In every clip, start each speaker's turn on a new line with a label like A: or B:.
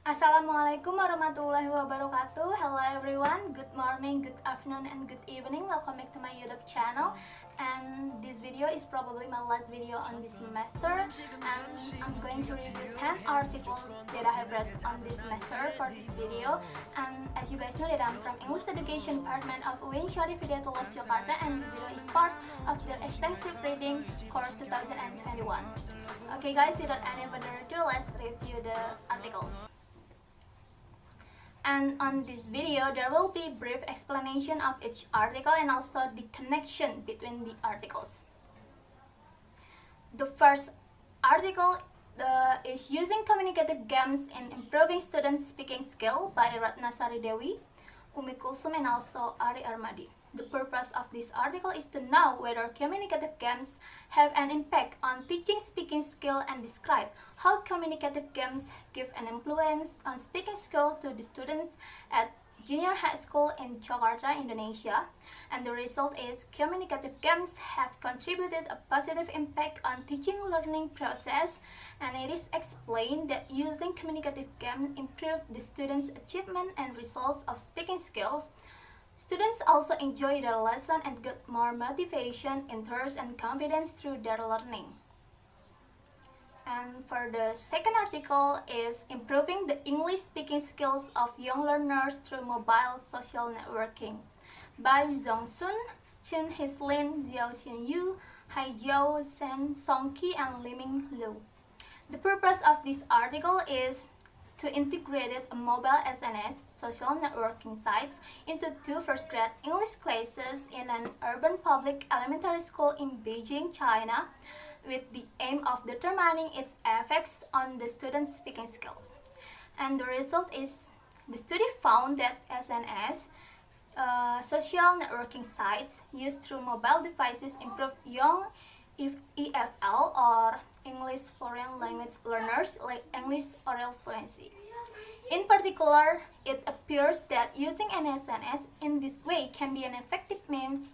A: Assalamualaikum warahmatullahi wabarakatuh. Hello everyone, good morning, good afternoon, and good evening. Welcome back to my YouTube channel. And this video is probably my last video on this semester, and I'm going to review 10 articles that I have read on this semester for this video. And as you guys know that I'm from English Education Department of UIN Syarif Hidayatullah Jakarta, and this video is part of the extensive reading course 2021. Okay guys, without any further ado, let's review the articles. And on this video, there will be brief explanation of each article and also the connection between the articles. The first article is Using Communicative Games in Improving Students' Speaking Skill by Runaway Dewi, Umi Kulsum, and also Ari Armadi. The purpose of this article is to know whether communicative games have an impact on teaching speaking skill and describe how communicative games give an influence on speaking skill to the students at junior high school in Jakarta, Indonesia. And the result is communicative games have contributed a positive impact on teaching learning process, and it is explained that using communicative games improve the students' achievement and results of speaking skills. Students also enjoy their lesson and get more motivation, interest, and confidence through their learning. And for the second article is Improving the English Speaking Skills of Young Learners Through Mobile Social Networking by Zhong Sun, Chin Hislin, Xiao Xin Yu, Hai Jiao, Sen Songqi, and Liming Liu. The purpose of this article is to integrate a mobile SNS, social networking sites, into 2 first-grade English classes in an urban public elementary school in Beijing, China, with the aim of determining its effects on the students' speaking skills. And the result is, the study found that SNS, social networking sites used through mobile devices improve young EFL or English Foreign Language Learners like English oral fluency. In particular, it appears that using an SNS in this way can be an effective means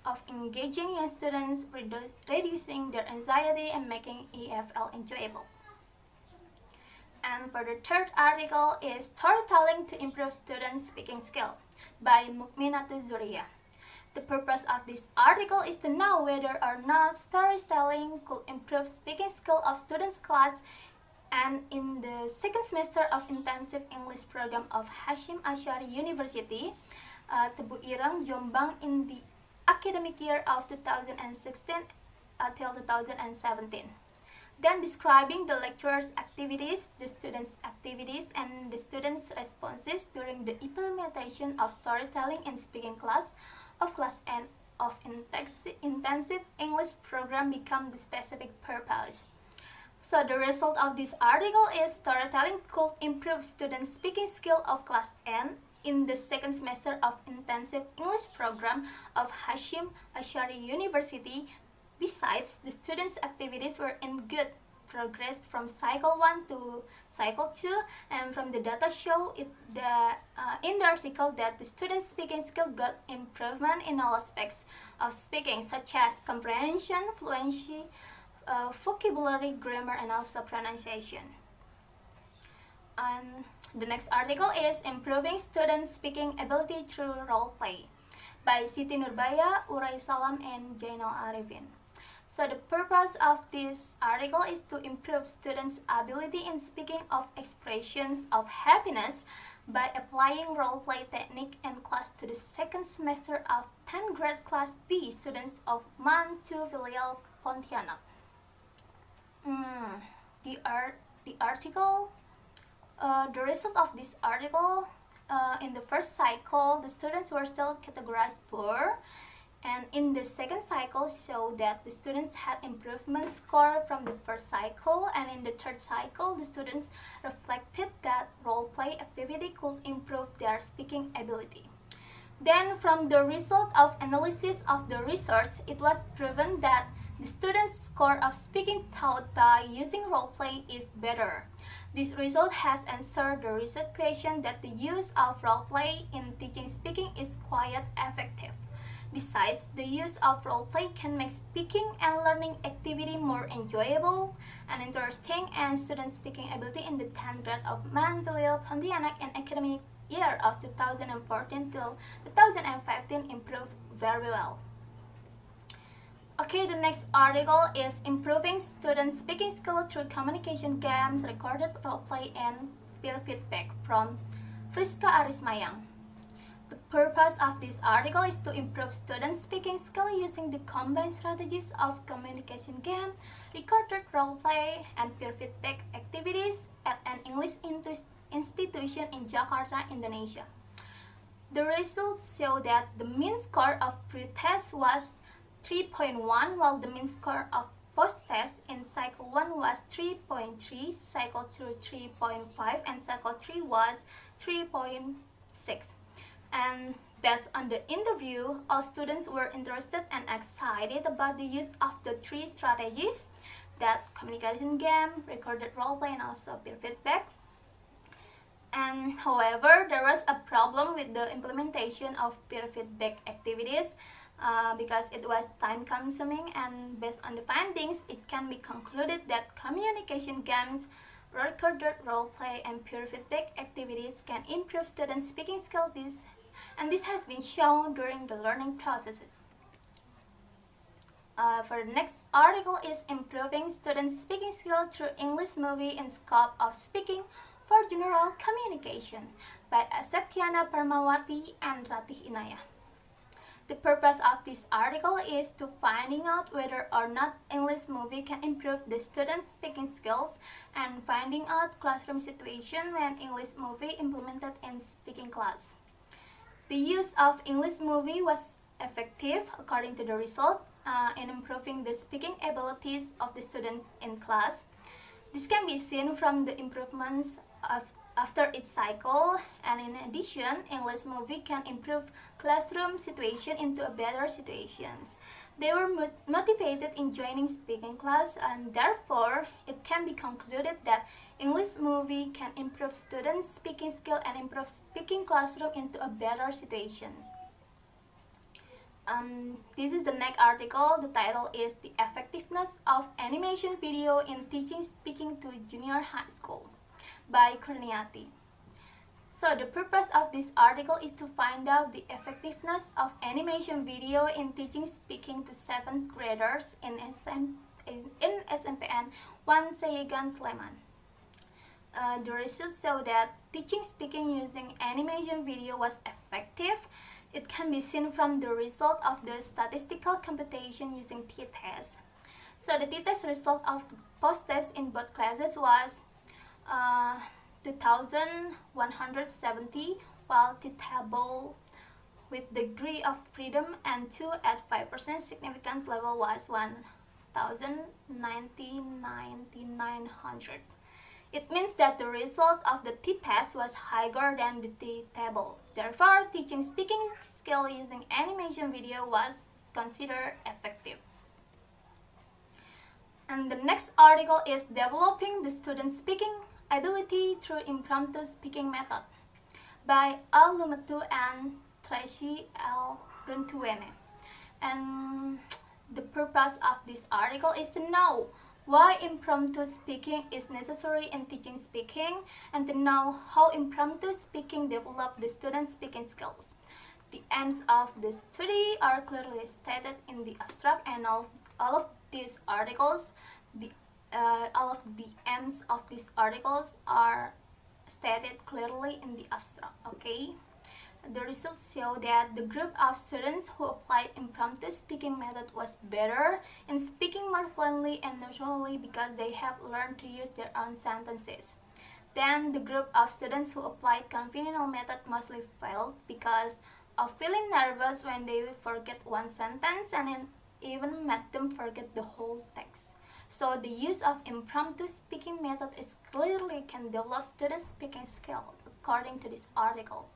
A: of engaging young students, reducing their anxiety, and making EFL enjoyable. And for the third article is Storytelling to Improve Students' Speaking Skill by Mukminatu Zuria. The purpose of this article is to know whether or not storytelling could improve speaking skill of students' class and in the second semester of intensive English program of Hashim Ashari University, Tebu Ireng, Jombang in the academic year of 2016 till 2017. Then describing the lecturer's activities, the students' activities, and the students' responses during the implementation of storytelling in speaking class of Class N of intensive English program become the specific purpose. So the result of this article is storytelling could improve students' speaking skill of Class N in the second semester of intensive English program of Hashim Ashari University. Besides, the students' activities were in good progress from cycle 1 to cycle 2, and from the data show in the article that the students' speaking skill got improvement in all aspects of speaking, such as comprehension, fluency, vocabulary, grammar, and also pronunciation. And the next article is Improving Students' Speaking Ability Through Role Play by Siti Nurbaya, Uray Salam, and Jainal Arifin. So the purpose of this article is to improve students' ability in speaking of expressions of happiness by applying role-play technique in class to the second semester of 10th grade class B students of MAN 2 Filial Pontianak. The result of this article, in the first cycle, the students were still categorized poor, and in the second cycle showed that the students had improvement score from the first cycle, and in the third cycle the students reflected that role-play activity could improve their speaking ability. Then from the result of analysis of the research, it was proven that the students' score of speaking taught by using role-play is better. This result has answered the research question that the use of role-play in teaching speaking is quite effective. Besides, the use of role-play can make speaking and learning activity more enjoyable and interesting, and student speaking ability in the 10th grade of Manville, Pontianak in academic year of 2014 till 2015 improved very well. Okay, the next article is improving student speaking skill through communication games, recorded role-play, and peer feedback from Friska Arismayang. The purpose of this article is to improve student speaking skill using the combined strategies of communication game, recorded role-play, and peer feedback activities at an English institution in Jakarta, Indonesia. The results show that the mean score of pre-test was 3.1, while the mean score of post-test in Cycle 1 was 3.3, Cycle 2 3.5, and Cycle 3 was 3.6. And based on the interview, all students were interested and excited about the use of the three strategies, that communication game, recorded role-play, and also peer feedback. And however, there was a problem with the implementation of peer feedback activities because it was time consuming, and based on the findings, it can be concluded that communication games, recorded role-play, and peer feedback activities can improve students' speaking skills, and this has been shown during the learning processes. For the next article is improving students' speaking skill through English movie in scope of speaking for general communication by Septiana Parmawati and Ratih Inaya. The purpose of this article is to finding out whether or not English movie can improve the students' speaking skills and finding out classroom situation when English movie implemented in speaking class. The use of English movie was effective according to the result in improving the speaking abilities of the students in class. This can be seen from the improvements after each cycle, and in addition, English movie can improve classroom situation into a better situations. They were motivated in joining speaking class, and therefore it can be concluded that English movie can improve students' speaking skill and improve speaking classroom into a better situations. This is the next article. The title is The Effectiveness of Animation Video in Teaching Speaking to Junior High School by Kurniati. So the purpose of this article is to find out the effectiveness of animation video in teaching speaking to 7th graders in SMPN 1 Sayegan Sleman. The results show that teaching speaking using animation video was effective. It can be seen from the result of the statistical computation using t-test. So the t-test result of post-test in both classes was 2,170, while t-table with degree of freedom and 2 at 5% significance level was 1,900. It means that the result of the t-test was higher than the t-table. Therefore, teaching speaking skill using animation video was considered effective. And the next article is Developing the Student Speaking Ability Through Impromptu Speaking Method by Al Lumatu and Tracy L. Runtuene. And the purpose of this article is to know why impromptu speaking is necessary in teaching speaking, and to know how impromptu speaking develop the student speaking skills. The aims of the study are clearly stated in the abstract, and all of these articles, all of the aims of these articles are stated clearly in the abstract. Okay. The results show that the group of students who applied impromptu speaking method was better in speaking more fluently and naturally because they have learned to use their own sentences. Then the group of students who applied conventional method mostly failed because of feeling nervous when they forget one sentence, and it even made them forget the whole text. So the use of impromptu speaking method is clearly can develop student speaking skill according to this article.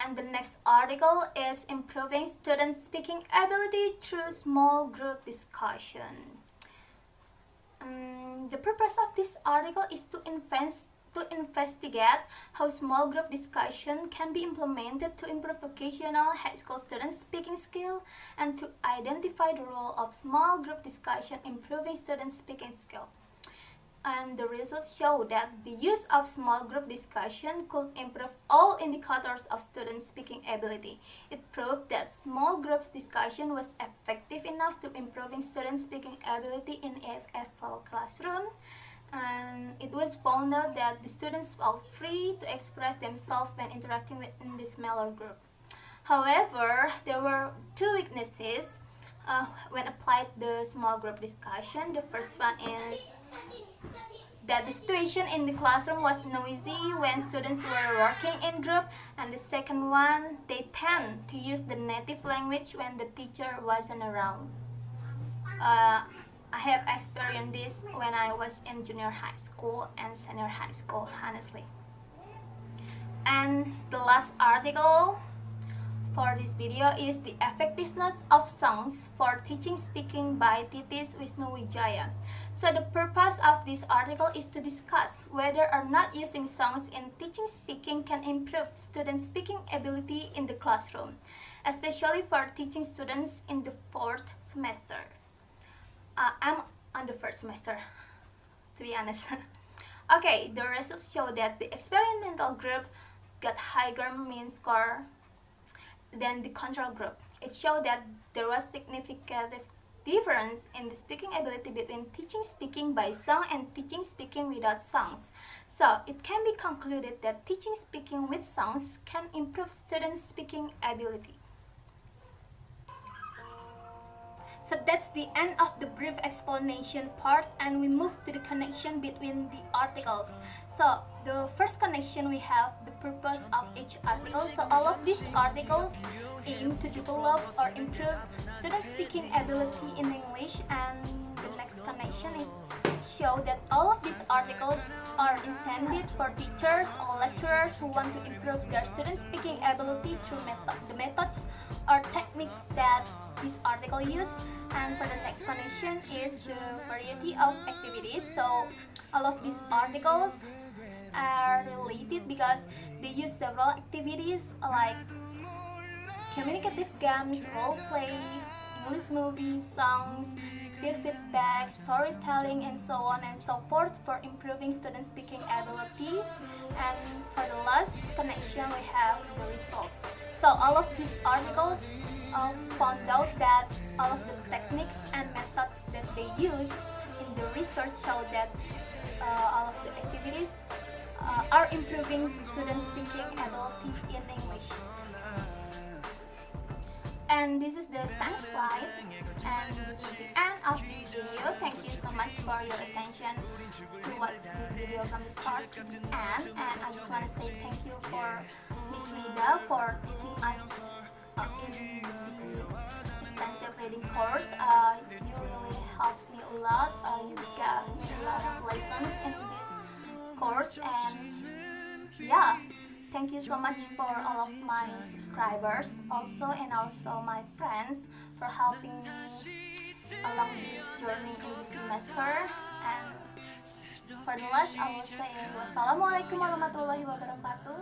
A: And the next article is Improving Student Speaking Ability Through Small Group Discussion. The purpose of this article is to to investigate how small group discussion can be implemented to improve vocational high school students' speaking skill and to identify the role of small group discussion improving students' speaking skill. And the results show that the use of small group discussion could improve all indicators of student speaking ability. It proved that small groups discussion was effective enough to improving student speaking ability in a full classroom. And it was found out that the students felt free to express themselves when interacting within the smaller group. However, there were two weaknesses when applied the small group discussion. The first one is that the situation in the classroom was noisy when students were working in group, and the second one, they tend to use the native language when the teacher wasn't around. I have experienced this when I was in junior high school and senior high school, honestly. And the last article for this video is the effectiveness of songs for teaching speaking by Titis Wisnuwijaya. So the purpose of this article is to discuss whether or not using songs in teaching speaking can improve student speaking ability in the classroom, especially for teaching students in the 4th semester. I'm on the 1st semester, to be honest. Okay, the results show that the experimental group got higher mean score than the control group. It showed that there was significant difference in the speaking ability between teaching speaking by song and teaching speaking without songs. So it can be concluded that teaching speaking with songs can improve students' speaking ability. So that's the end of the brief explanation part, and we move to the connection between the articles. So the first connection, we have the purpose of each article. So all of these articles aim to develop or improve student speaking ability in English, and the next connection is show that all of these articles are intended for teachers or lecturers who want to improve their student speaking ability through the methods or techniques that this article use. And for the next connection is the variety of activities. So all of these articles are related because they use several activities like communicative games, role play, English movies, songs, peer feedback, storytelling, and so on and so forth for improving student speaking ability. And for the last connection, we have the results. So all of these articles found out that all of the techniques and methods that they use in the research show that all of the activities are improving student speaking ability in English. And this is the thanks slide, and this is the end of this video. Thank you so much for your attention to watch this video from the start to the end. And I just want to say thank you for Miss Lida for teaching us in the extensive reading course. You really helped me a lot. You gave me a lot of lessons in this course, and yeah. Thank you so much for all of my subscribers also, and also my friends for helping me along this journey in this semester. And for the last, I will say wassalamualaikum warahmatullahi wabarakatuh.